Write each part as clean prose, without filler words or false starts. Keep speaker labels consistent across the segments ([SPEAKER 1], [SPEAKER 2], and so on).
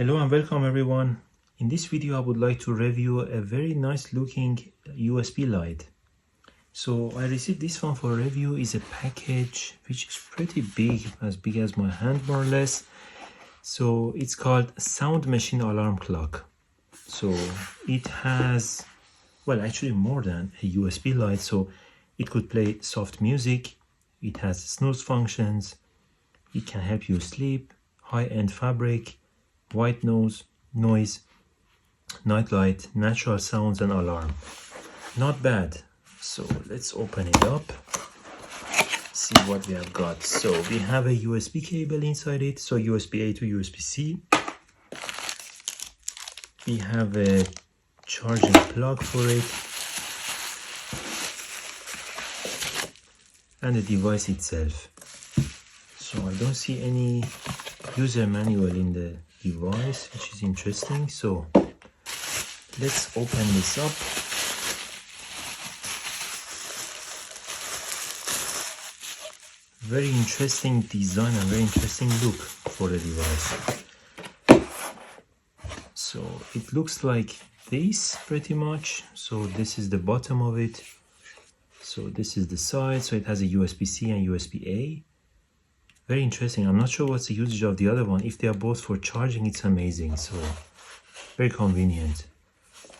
[SPEAKER 1] Hello and welcome everyone. In this video I would like to review a very nice looking USB light. So I received this one for review. Is a package which is pretty big as my hand more or less. So it's called Sound Machine Alarm Clock. So it has, well, actually more than a USB light. So it could play soft music, it has snooze functions, it can help you sleep, high-end fabric, white noise, nightlight, natural sounds and alarm. Not bad. So let's open it up, see what we have got. So we have a USB cable inside it, so USB-A to USB-C. We have a charging plug for it and the device itself. So I don't see any user manual in the device, which is interesting. So let's open this up. Very interesting design and very interesting look for the device. So it looks like this pretty much. So this is the bottom of it, so this is the side, so it has a USB-C and USB-A. Very interesting. I'm not sure what's the usage of the other one. If they are both for charging, it's amazing. So very convenient.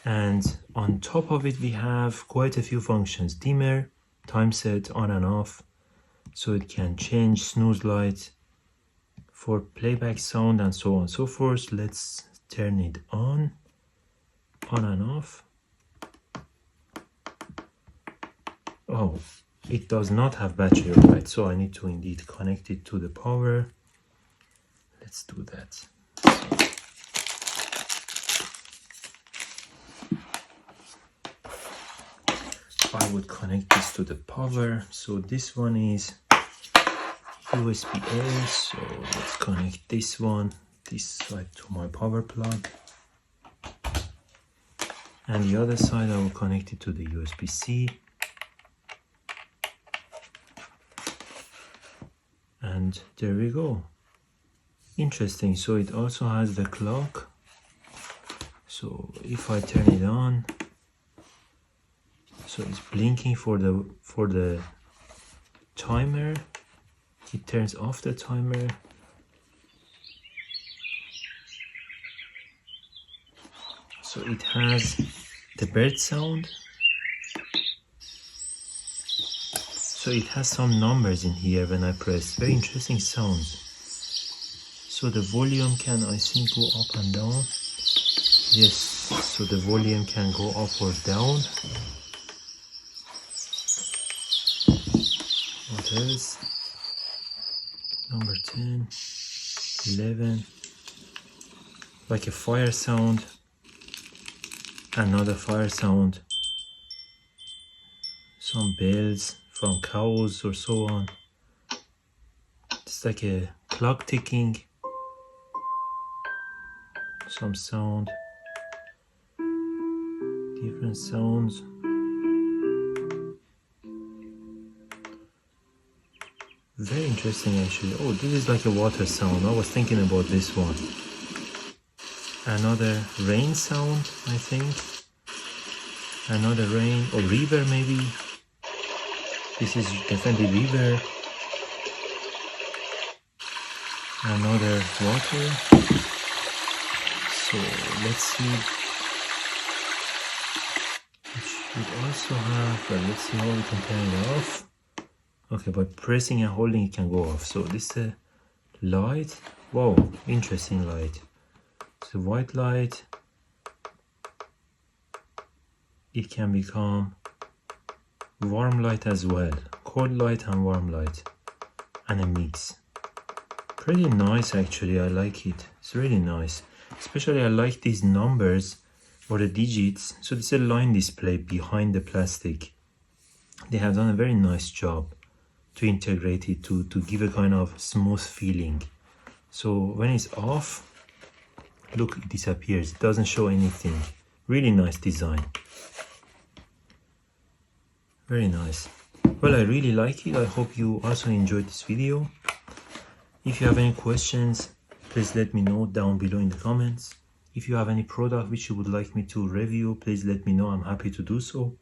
[SPEAKER 1] And on top of it, we have quite a few functions. Dimmer, time set, on and off. So it can change snooze light for playback sound and so on and so forth. Let's turn it on and off. Oh, it does not have battery, right? So I need to indeed connect it to the power. Let's do that. I would connect this to the power. So this one is USB-A. So let's connect this one, this side, to my power plug. And the other side I will connect it to the USB-C. And there we go. Interesting. So it also has the clock. So if I turn it on, so it's blinking for the timer. It turns off the timer. So it has the bird sound. So it has some numbers in here when I press. Very interesting sounds. So the volume can, I think, go up and down. Yes, so the volume can go up or down. What else? Number 10, 11. Like a fire sound. Another fire sound. Some bells from cows or so on. It's like a clock ticking. Some sound. Different sounds. Very interesting actually. Oh, this is like a water sound. I was thinking about this one. Another rain sound, I think. Another rain or river maybe. This is definitely river. Another water. So let's see. It should also have, well, let's see how we can turn it off. Okay, by pressing and holding it can go off. So this is a light. Wow, interesting light. It's a white light. It can become warm light as well. Cold light and warm light. And a mix. Pretty nice actually, I like it. It's really nice. Especially I like these numbers or the digits. So this is a line display behind the plastic. They have done a very nice job to integrate it to give a kind of smooth feeling. So when it's off, look, it disappears. It doesn't show anything. Really nice design. Very nice. Well, I really like it. I hope you also enjoyed this video. If you have any questions, please let me know down below in the comments. If you have any product which you would like me to review, please let me know. I'm happy to do so.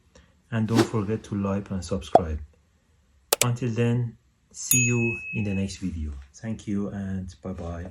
[SPEAKER 1] And don't forget to like and subscribe. Until then, see you in the next video. Thank you and bye bye.